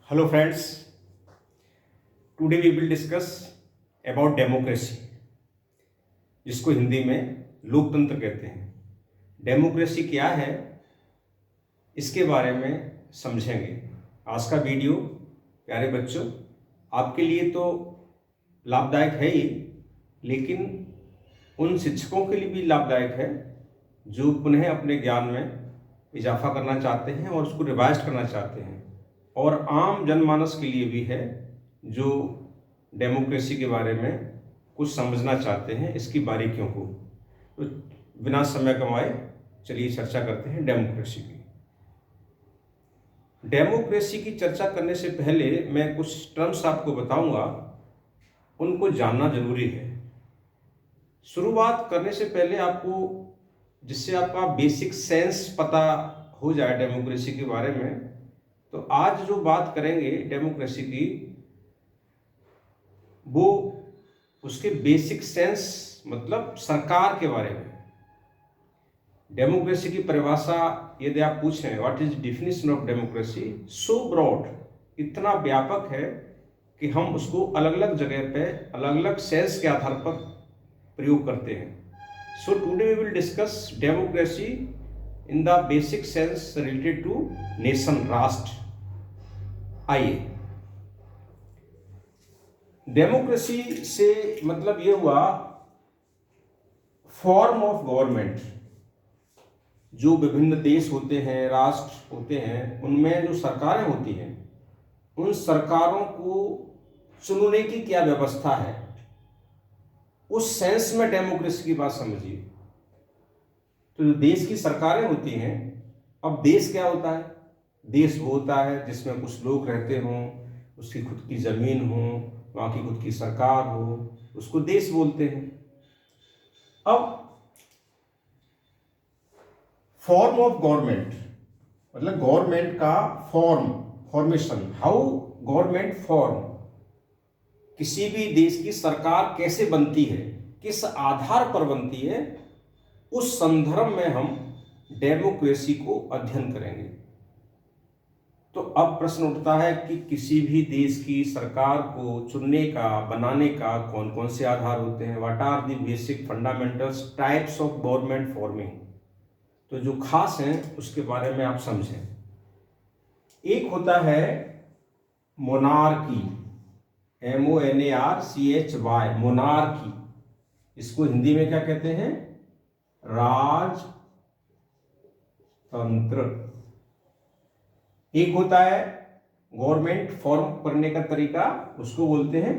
Hello friends, today we will discuss about democracy, जिसको हिंदी में लोकतंत्र कहते हैं। डेमोक्रेसी क्या है, इसके बारे में समझेंगे। आज का वीडियो प्यारे बच्चों आपके लिए तो लाभदायक है ही, लेकिन उन शिक्षकों के लिए भी लाभदायक है जो पुनः अपने ज्ञान में इजाफा करना चाहते हैं और उसको रिवाइज करना चाहते हैं, और आम जनमानस के लिए भी है जो डेमोक्रेसी के बारे में कुछ समझना चाहते हैं, इसकी बारीकियों को। तो बिना समय गंवाए चलिए चर्चा करते हैं डेमोक्रेसी की। डेमोक्रेसी की चर्चा करने से पहले मैं कुछ टर्म्स आपको बताऊंगा, उनको जानना जरूरी है। शुरुआत करने से पहले आपको, जिससे आपका बेसिक सेंस पता हो जाए डेमोक्रेसी के बारे में, तो आज जो बात करेंगे डेमोक्रेसी की, वो उसके बेसिक सेंस मतलब सरकार के बारे में। डेमोक्रेसी की परिभाषा यदि आप पूछें what is definition of democracy, so broad, इतना व्यापक है कि हम उसको अलग अलग जगह पे अलग अलग सेंस के आधार पर प्रयोग करते हैं। So today we will discuss democracy in the basic sense related to nation, राष्ट्र। आइए, डेमोक्रेसी से मतलब ये हुआ फॉर्म ऑफ गवर्नमेंट। जो विभिन्न देश होते हैं, राष्ट्र होते हैं, उनमें जो सरकारें होती हैं, उन सरकारों को चुनने की क्या व्यवस्था है, उस सेंस में डेमोक्रेसी की बात समझिए। तो जो देश की सरकारें होती हैं, अब देश क्या होता है? देश वो होता है जिसमें कुछ लोग रहते हों, उसकी खुद की जमीन हो, वहाँ की खुद की सरकार हो, उसको देश बोलते हैं। अब फॉर्म ऑफ गवर्नमेंट मतलब गवर्नमेंट का फॉर्मेशन, हाउ गवर्नमेंट फॉर्म, किसी भी देश की सरकार कैसे बनती है, किस आधार पर बनती है, उस संदर्भ में हम डेमोक्रेसी को अध्ययन करेंगे। तो अब प्रश्न उठता है कि किसी भी देश की सरकार को चुनने का, बनाने का कौन कौन से आधार होते हैं, what are the basic fundamentals types of government forming. तो जो खास हैं उसके बारे में आप समझें। एक होता है मोनार्की, MONARCHY, मोनार्की। इसको हिंदी में क्या कहते हैं? राजतंत्र। एक होता है गवर्नमेंट फॉर्म करने का तरीका, उसको बोलते हैं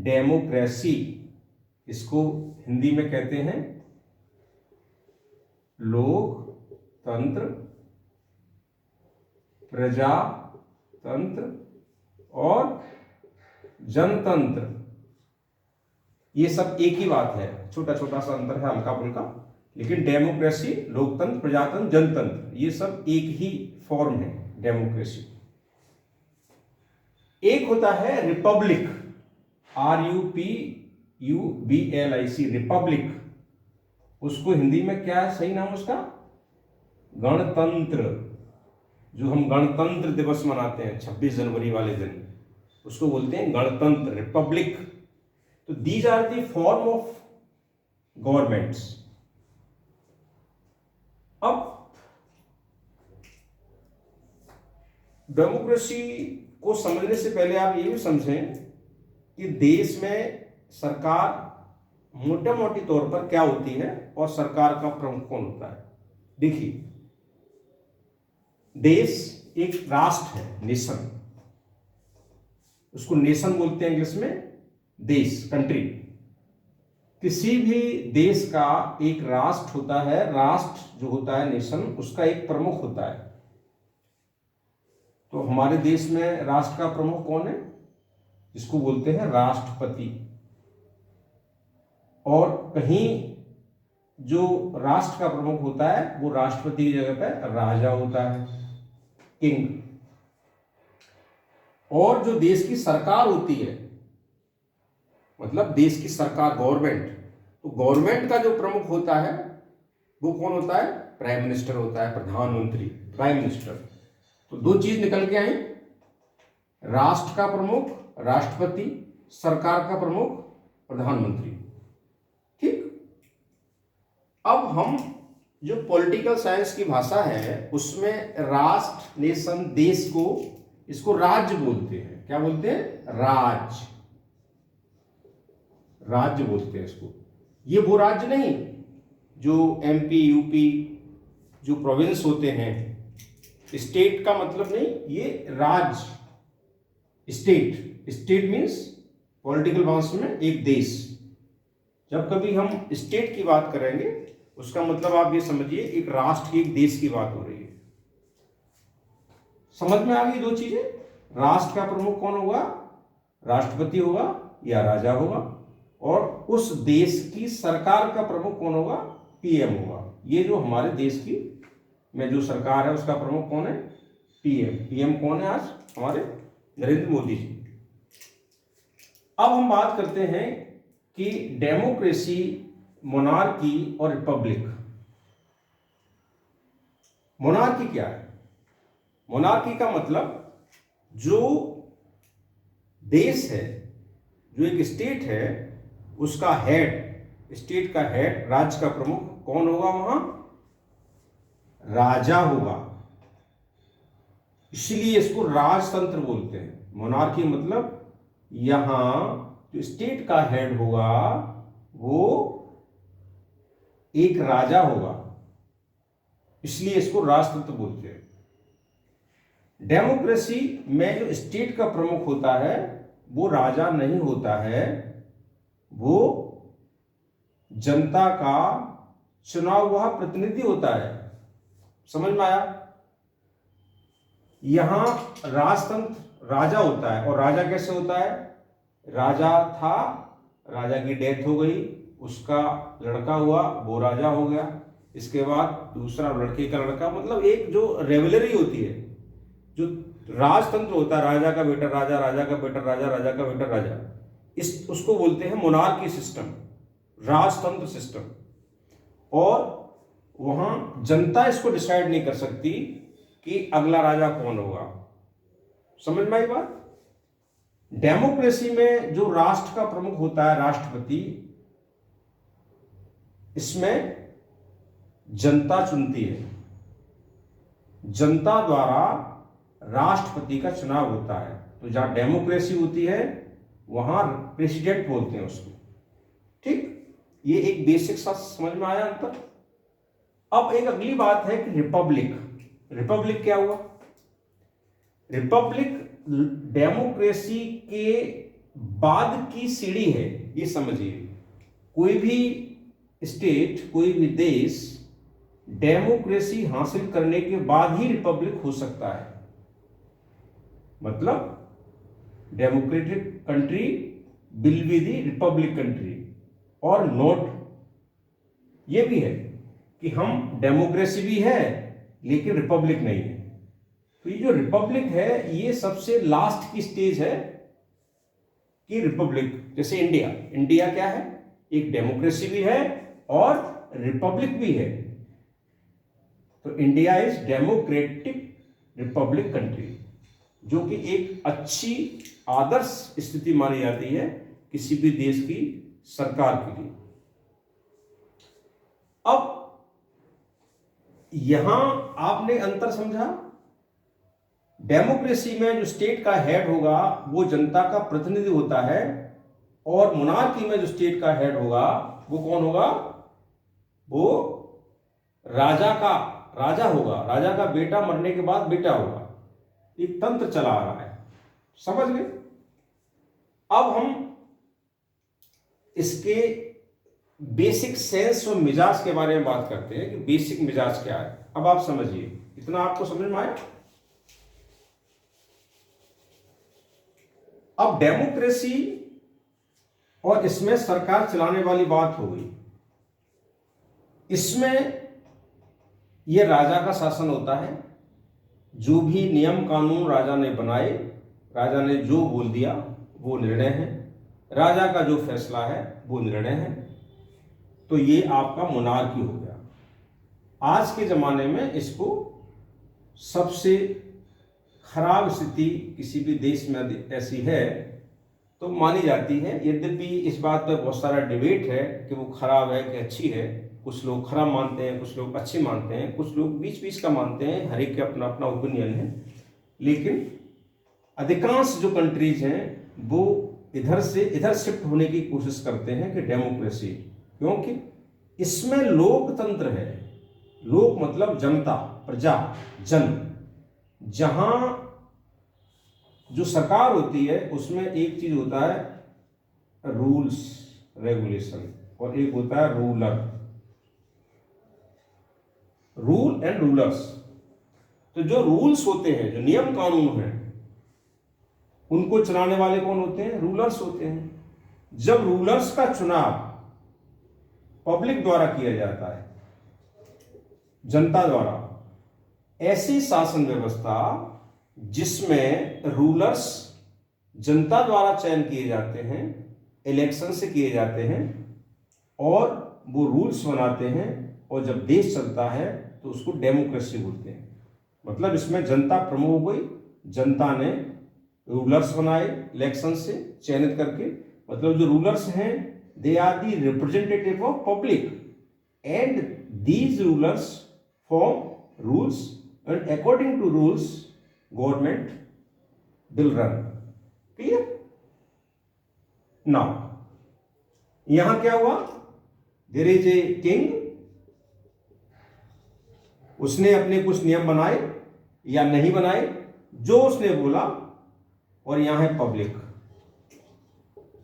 डेमोक्रेसी। इसको हिंदी में कहते हैं लोकतंत्र, प्रजातंत्र और जनतंत्र। ये सब एक ही बात है, छोटा छोटा सा अंतर है, हल्का फुल्का, लेकिन डेमोक्रेसी, लोकतंत्र, प्रजातंत्र, जनतंत्र, ये सब एक ही फॉर्म है डेमोक्रेसी। एक होता है रिपब्लिक, RUPUBLIC, रिपब्लिक। उसको हिंदी में क्या है सही नाम उसका? गणतंत्र। जो हम गणतंत्र दिवस मनाते हैं 26 जनवरी वाले दिन, उसको बोलते हैं गणतंत्र, रिपब्लिक। तो these are the form of governments. अब डेमोक्रेसी को समझने से पहले आप ये भी समझें कि देश में सरकार मोटे मोटी तौर पर क्या होती है और सरकार का प्रमुख कौन होता है। देखिए, देश एक राष्ट्र है, नेशन। उसको नेशन बोलते हैं इंग्लिश में, देश, कंट्री। किसी भी देश का एक राष्ट्र होता है, राष्ट्र जो होता है नेशन, उसका एक प्रमुख होता है। तो हमारे देश में राष्ट्र का प्रमुख कौन है? जिसको बोलते हैं राष्ट्रपति। और कहीं जो राष्ट्र का प्रमुख होता है वो राष्ट्रपति की जगह पर राजा होता है, किंग। और जो देश की सरकार होती है, मतलब देश की सरकार, गवर्नमेंट, तो गवर्नमेंट का जो प्रमुख होता है वो कौन होता है? प्राइम मिनिस्टर होता है, प्रधानमंत्री, प्राइम मिनिस्टर। तो दो चीज निकल के आई, राष्ट्र का प्रमुख राष्ट्रपति, सरकार का प्रमुख प्रधानमंत्री। ठीक। अब हम जो पॉलिटिकल साइंस की भाषा है उसमें राष्ट्र, नेशन, देश को, इसको राज्य बोलते हैं। क्या बोलते हैं? राज्य, राज्य बोलते हैं इसको। ये वो राज्य नहीं जो एमपी, यूपी, जो प्रोविंस होते हैं। स्टेट का मतलब नहीं, ये राज्य, स्टेट। स्टेट मीन्स पॉलिटिकल भाषा में एक देश। जब कभी हम स्टेट की बात करेंगे उसका मतलब आप ये समझिए एक राष्ट्र की, एक देश की बात हो रही है। समझ में आ गई दो चीजें? राष्ट्र का प्रमुख कौन होगा? राष्ट्रपति होगा या राजा होगा, और उस देश की सरकार का प्रमुख कौन होगा? पीएम होगा। ये जो हमारे देश की में जो सरकार है उसका प्रमुख कौन है? पीएम। पीएम कौन है आज? हमारे नरेंद्र मोदी जी। अब हम बात करते हैं कि डेमोक्रेसी, मोनार्की और रिपब्लिक। मोनार्की क्या है? मोनार्की का मतलब जो देश है, जो एक स्टेट है, उसका हेड, स्टेट का हेड, राज्य का प्रमुख कौन होगा? वहां राजा होगा। इसलिए इसको राजतंत्र बोलते हैं। मोनार्की मतलब यहां जो स्टेट का हेड होगा वो एक राजा होगा, इसलिए इसको राजतंत्र बोलते हैं। डेमोक्रेसी में जो स्टेट का प्रमुख होता है वो राजा नहीं होता है, वो जनता का चुना हुआ प्रतिनिधि होता है। समझ में आया? यहां राजतंत्र राजा होता है। और राजा कैसे होता है? राजा था, राजा की डेथ हो गई, उसका लड़का हुआ, वो राजा हो गया, इसके बाद दूसरा लड़के का लड़का, मतलब एक जो रेवलरी होती है, जो राजतंत्र होता है, राजा का बेटा राजा, राजा का बेटा राजा, राजा का बेटा राजा, इस उसको बोलते हैं मोनार्की सिस्टम, राजतंत्र सिस्टम। और वहां जनता इसको डिसाइड नहीं कर सकती कि अगला राजा कौन होगा। समझ में आई बात? डेमोक्रेसी में जो राष्ट्र का प्रमुख होता है, राष्ट्रपति, इसमें जनता चुनती है। जनता द्वारा राष्ट्रपति का चुनाव होता है। तो जहां डेमोक्रेसी होती है वहां प्रेसिडेंट बोलते हैं उसको। ठीक, ये एक बेसिक सा समझ में आया अंतर। अब एक अगली बात है कि रिपब्लिक। रिपब्लिक क्या हुआ? रिपब्लिक डेमोक्रेसी के बाद की सीढ़ी है, ये समझिए। कोई भी स्टेट, कोई भी देश डेमोक्रेसी हासिल करने के बाद ही रिपब्लिक हो सकता है। मतलब democratic country will be the Republic country और नॉट। ये भी है कि हम डेमोक्रेसी भी है लेकिन रिपब्लिक नहीं है। तो ये जो रिपब्लिक है ये सबसे लास्ट की स्टेज है कि रिपब्लिक। जैसे इंडिया, इंडिया क्या है? एक डेमोक्रेसी भी है और रिपब्लिक भी है। तो India is democratic republic country, जो कि एक अच्छी आदर्श स्थिति मानी जाती है किसी भी देश की सरकार के लिए। अब यहां आपने अंतर समझा? डेमोक्रेसी में जो स्टेट का हेड होगा वो जनता का प्रतिनिधि होता है, और मोनार्की में जो स्टेट का हेड होगा वो कौन होगा? वो राजा का राजा होगा। राजा का बेटा मरने के बाद बेटा होगा। एक तंत्र चला आ रहा है। समझ गए? अब हम इसके बेसिक सेंस और मिजाज के बारे में बात करते हैं कि बेसिक मिजाज क्या है। अब आप समझिए, इतना आपको समझ में आया? अब डेमोक्रेसी और इसमें सरकार चलाने वाली बात हो गई। इसमें यह राजा का शासन होता है। जो भी नियम कानून राजा ने बनाए, राजा ने जो बोल दिया वो निर्णय है। राजा का जो फैसला है वो निर्णय है। तो ये आपका मोनार्की हो गया। आज के जमाने में इसको सबसे खराब स्थिति किसी भी देश में ऐसी है तो मानी जाती है। यद्यपि इस बात पर बहुत सारा डिबेट है कि वो खराब है कि अच्छी है। कुछ लोग खराब मानते हैं, कुछ लोग अच्छी मानते हैं, कुछ लोग बीच बीच का मानते हैं। हर एक के अपना अपना ओपिनियन है। लेकिन अधिकांश जो कंट्रीज हैं वो इधर से इधर शिफ्ट होने की कोशिश करते हैं कि डेमोक्रेसी, क्योंकि इसमें लोकतंत्र है। लोक मतलब जनता, प्रजा, जन। जहां जो सरकार होती है उसमें एक चीज होता है रूल्स रेगुलेशन और एक होता है रूलर, रूल एंड रूलर्स। तो जो रूल्स होते हैं, जो नियम कानून हैं, उनको चलाने वाले कौन होते हैं? रूलर्स होते हैं। जब रूलर्स का चुनाव पब्लिक द्वारा किया जाता है, जनता द्वारा, ऐसी शासन व्यवस्था जिसमें रूलर्स जनता द्वारा चयन किए जाते हैं, इलेक्शन से किए जाते हैं और वो रूल्स बनाते हैं, और जब देश चलता है तो उसको डेमोक्रेसी बोलते हैं। मतलब इसमें जनता प्रमुख हो गई, जनता ने रूलर्स बनाए इलेक्शन से चयनित करके। मतलब जो रूलर्स हैं they are the representative of public and these rulers form rules and according to rules government will run. Clear? Now यहां क्या हुआ? देयर इज ए किंग, उसने अपने कुछ नियम बनाए या नहीं बनाए, जो उसने बोला। और यहां है public.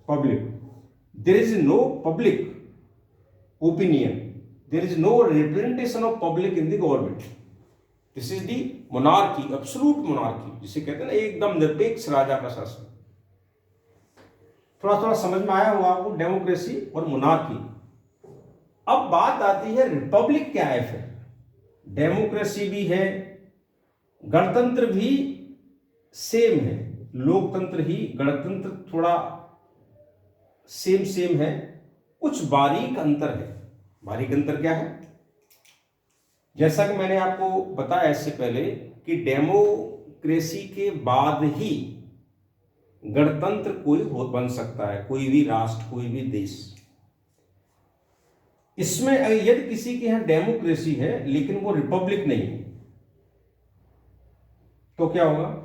Public, there is no public opinion, there is no representation of public in the government. This is the monarchy, absolute monarchy, जिसे कहते हैं ना एकदम निरपेक्ष राजा का शासन। थोड़ा थोड़ा समझ में आया होगा आपको डेमोक्रेसी और मोनार्की। अब बात आती है रिपब्लिक क्या है। फिर डेमोक्रेसी भी है, गणतंत्र भी सेम है, लोकतंत्र ही, गणतंत्र थोड़ा सेम सेम है, कुछ बारीक अंतर है। बारीक अंतर क्या है? जैसा कि मैंने आपको बताया इससे पहले कि डेमोक्रेसी के बाद ही गणतंत्र कोई बन सकता है, कोई भी राष्ट्र, कोई भी देश। इसमें यदि किसी के यहां डेमोक्रेसी है लेकिन वो रिपब्लिक नहीं है तो क्या होगा?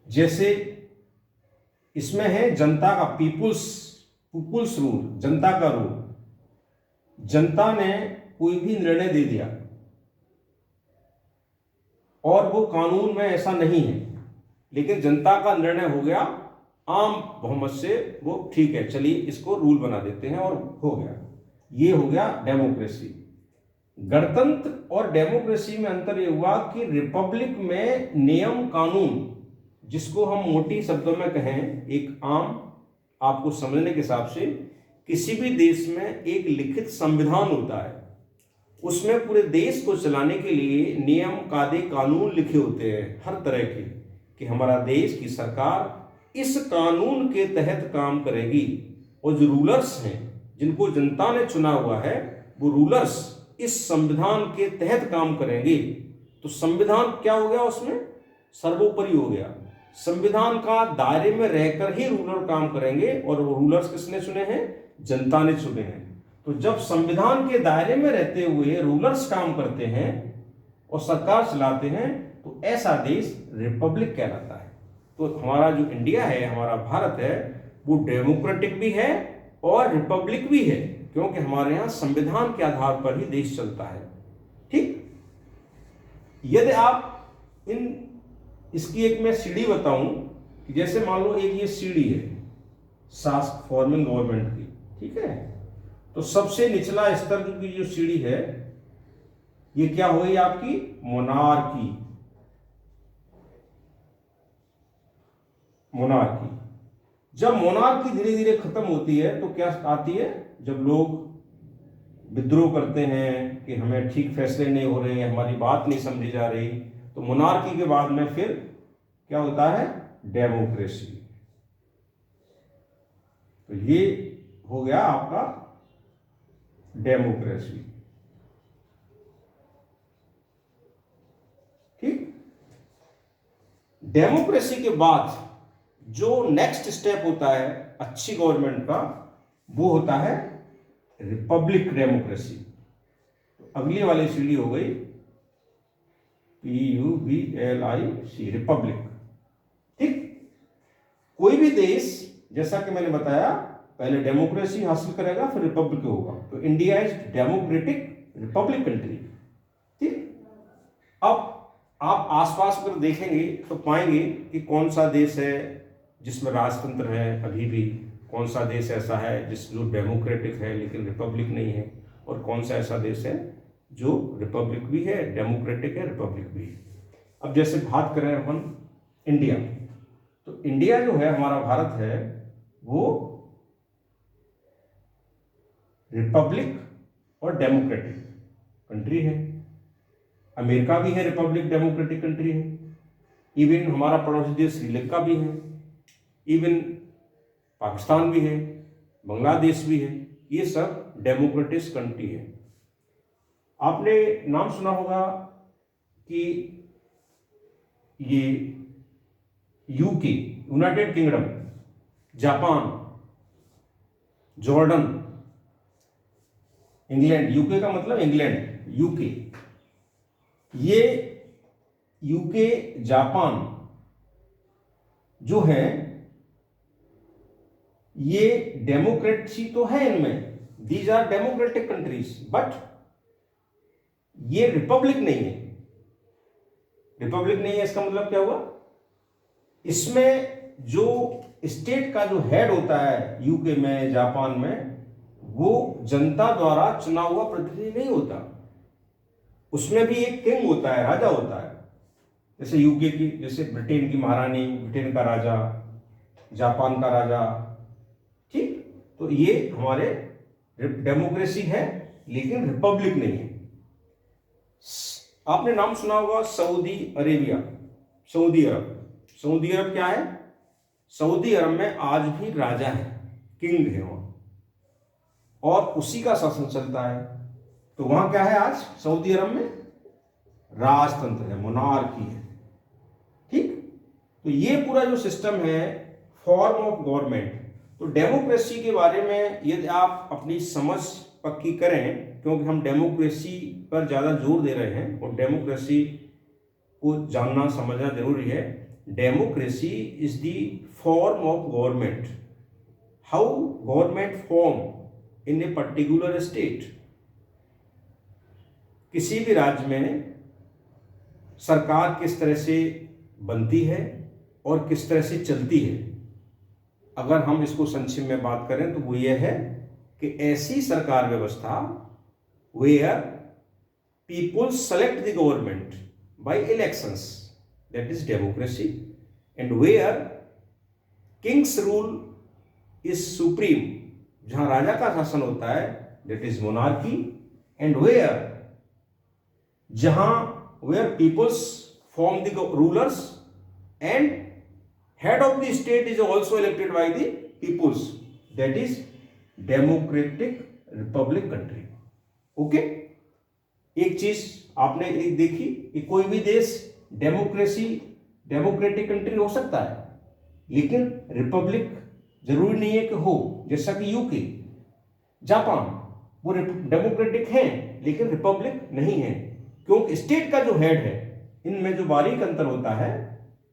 जैसे इसमें है जनता का, पीपुल्स रूल, जनता का रूल। जनता ने कोई भी निर्णय दे दिया और वो कानून में ऐसा नहीं है, लेकिन जनता का निर्णय हो गया आम बहुमत से, वो ठीक है, चलिए इसको रूल बना देते हैं और हो गया। ये हो गया डेमोक्रेसी। गणतंत्र और डेमोक्रेसी में अंतर ये हुआ कि रिपब्लिक में नियम कानून, जिसको हम मोटी शब्दों में कहें, एक आम आपको समझने के हिसाब से, किसी भी देश में एक लिखित संविधान होता है। उसमें पूरे देश को चलाने के लिए नियम कायदे कानून लिखे होते हैं हर तरह के, कि हमारा देश की सरकार इस कानून के तहत काम करेगी। और जो रूलर्स हैं जिनको जनता ने चुना हुआ है, वो रूलर्स इस संविधान के तहत काम करेंगे। तो संविधान क्या हो गया? उसमें सर्वोपरि हो गया। संविधान का दायरे में रहकर ही रूलर काम करेंगे, और वो रूलर्स किसने चुने हैं? जनता ने चुने हैं। तो जब संविधान के दायरे में रहते हुए रूलर्स काम करते हैं और सरकार चलाते हैं तो ऐसा देश रिपब्लिक कहलाता है। तो हमारा जो इंडिया है, हमारा भारत है, वो डेमोक्रेटिक भी है और रिपब्लिक भी है, क्योंकि हमारे यहाँ संविधान के आधार पर ही देश चलता है। ठीक? यदि आप इसकी एक मैं सीढ़ी बताऊं कि जैसे मान लो एक ये सीढ़ी है शासन फॉर्मिंग गवर्नमेंट की, ठीक है? तो सबसे निचला स्तर की जो सीढ़ी है ये क्या हुई? आपकी मोनार्की। मोनार्की। जब मोनार्की धीरे धीरे खत्म होती है तो क्या आती है? जब लोग विद्रोह करते हैं कि हमें ठीक फैसले नहीं हो रहे, हमारी बात नहीं समझी जा रही, तो मोनार्की के बाद में फिर क्या होता है? डेमोक्रेसी। तो ये हो गया आपका डेमोक्रेसी। ठीक? डेमोक्रेसी के बाद जो नेक्स्ट स्टेप होता है अच्छी गवर्नमेंट का, वो होता है रिपब्लिक डेमोक्रेसी। अगली वाली सीढ़ी हो गई PUBLIC, रिपब्लिक। ठीक, कोई भी देश, जैसा कि मैंने बताया, पहले डेमोक्रेसी हासिल करेगा फिर रिपब्लिक होगा। तो India is democratic republic country. ठीक, अब आप आसपास अगर देखेंगे तो पाएंगे कि कौन सा देश है जिसमें राजतंत्र है अभी भी, कौन सा देश ऐसा है जिसमें डेमोक्रेटिक है लेकिन रिपब्लिक नहीं है, और कौन सा ऐसा देश है जो रिपब्लिक भी है, डेमोक्रेटिक है, रिपब्लिक भी है। अब जैसे बात करें अपन इंडिया, तो इंडिया जो है, हमारा भारत है, वो रिपब्लिक और डेमोक्रेटिक कंट्री है। अमेरिका भी है, रिपब्लिक डेमोक्रेटिक कंट्री है। इवन हमारा पड़ोसी देश श्रीलंका भी है, इवन पाकिस्तान भी है, बांग्लादेश भी है। ये सब डेमोक्रेटिक कंट्री है। आपने नाम सुना होगा कि ये UK, United Kingdom, Japan, Jordan, England, UK का मतलब इंग्लैंड, यूके, ये यूके, जापान जो है, ये डेमोक्रेसी तो है इनमें, these are democratic countries, but ये रिपब्लिक नहीं है। रिपब्लिक नहीं है इसका मतलब क्या हुआ, इसमें जो स्टेट का जो हेड होता है यूके में, जापान में, वो जनता द्वारा चुना हुआ प्रतिनिधि नहीं होता। उसमें भी एक किंग होता है, राजा होता है। जैसे यूके की, जैसे ब्रिटेन की महारानी, ब्रिटेन का राजा, जापान का राजा। ठीक, तो ये हमारे डेमोक्रेसी है लेकिन रिपब्लिक नहीं है। आपने नाम सुना होगा सऊदी अरेबिया, सऊदी अरब। सऊदी अरब क्या है, सऊदी अरब में आज भी राजा है, किंग है वहां, और उसी का शासन चलता है। तो वहां क्या है, आज सऊदी अरब में राजतंत्र है, मोनार्की है। ठीक, तो ये पूरा जो सिस्टम है, फॉर्म ऑफ गवर्नमेंट। तो डेमोक्रेसी के बारे में यदि आप अपनी समझ पक्की करें, क्योंकि हम डेमोक्रेसी पर ज़्यादा जोर दे रहे हैं और डेमोक्रेसी को जानना समझना जरूरी है। Democracy is the form of government, how government form in a particular state. किसी भी राज्य में सरकार किस तरह से बनती है और किस तरह से चलती है। अगर हम इसको संक्षिप्त में बात करें तो वो ये है कि ऐसी सरकार व्यवस्था where people select the government by elections, that is democracy, and where kings rule is supreme, जहां राजा का शासन होता है, that is monarchy, and where, जहां where peoples form the rulers and head of the state is also elected by the peoples, that is democratic republic country. Okay, एक चीज आपने एक देखी कि कोई भी देश डेमोक्रेटिक कंट्री हो सकता है लेकिन रिपब्लिक जरूरी नहीं है कि हो। जैसा कि यूके, जापान, वो डेमोक्रेटिक है लेकिन रिपब्लिक नहीं है, क्योंकि स्टेट का जो हेड है, इनमें जो बारीक अंतर होता है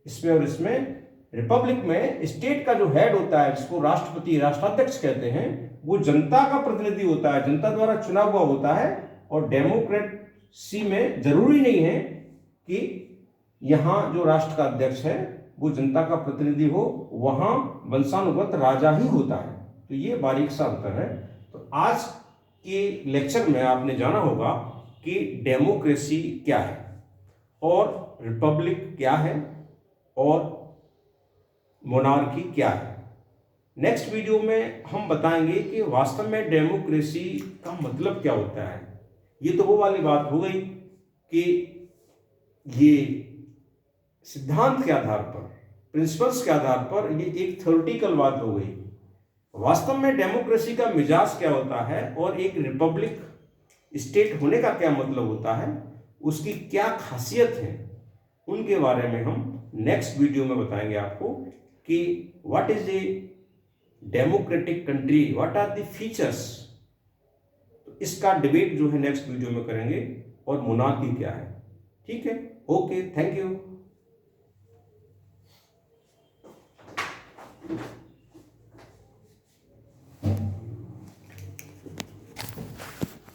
इसमें और इसमें। रिपब्लिक में स्टेट का जो हेड होता है, जिसको राष्ट्रपति, राष्ट्राध्यक्ष कहते हैं, वो जनता का प्रतिनिधि होता है, जनता द्वारा चुना हुआ होता है। और डेमोक्रेसी में जरूरी नहीं है कि यहां जो राष्ट्र का अध्यक्ष है वो जनता का प्रतिनिधि हो, वहां वंशानुगत राजा ही होता है। तो ये बारीक सा अंतर है। तो आज के लेक्चर में आपने जाना होगा कि डेमोक्रेसी क्या है और रिपब्लिक क्या है और मोनार्की क्या है। नेक्स्ट वीडियो में हम बताएंगे कि वास्तव में डेमोक्रेसी का मतलब क्या होता है। ये तो वो वाली बात हो गई कि ये सिद्धांत के आधार पर, प्रिंसिपल्स के आधार पर, ये एक थ्योरेटिकल बात हो गई। वास्तव में डेमोक्रेसी का मिजाज क्या होता है और एक रिपब्लिक स्टेट होने का क्या मतलब होता है, उसकी क्या खासियत है, उनके बारे में हम नेक्स्ट वीडियो में बताएंगे आपको कि what is a democratic country, what are the features. तो इसका डिबेट जो है नेक्स्ट वीडियो में करेंगे, और मोनार्की क्या है। ठीक है, ओके, थैंक यू।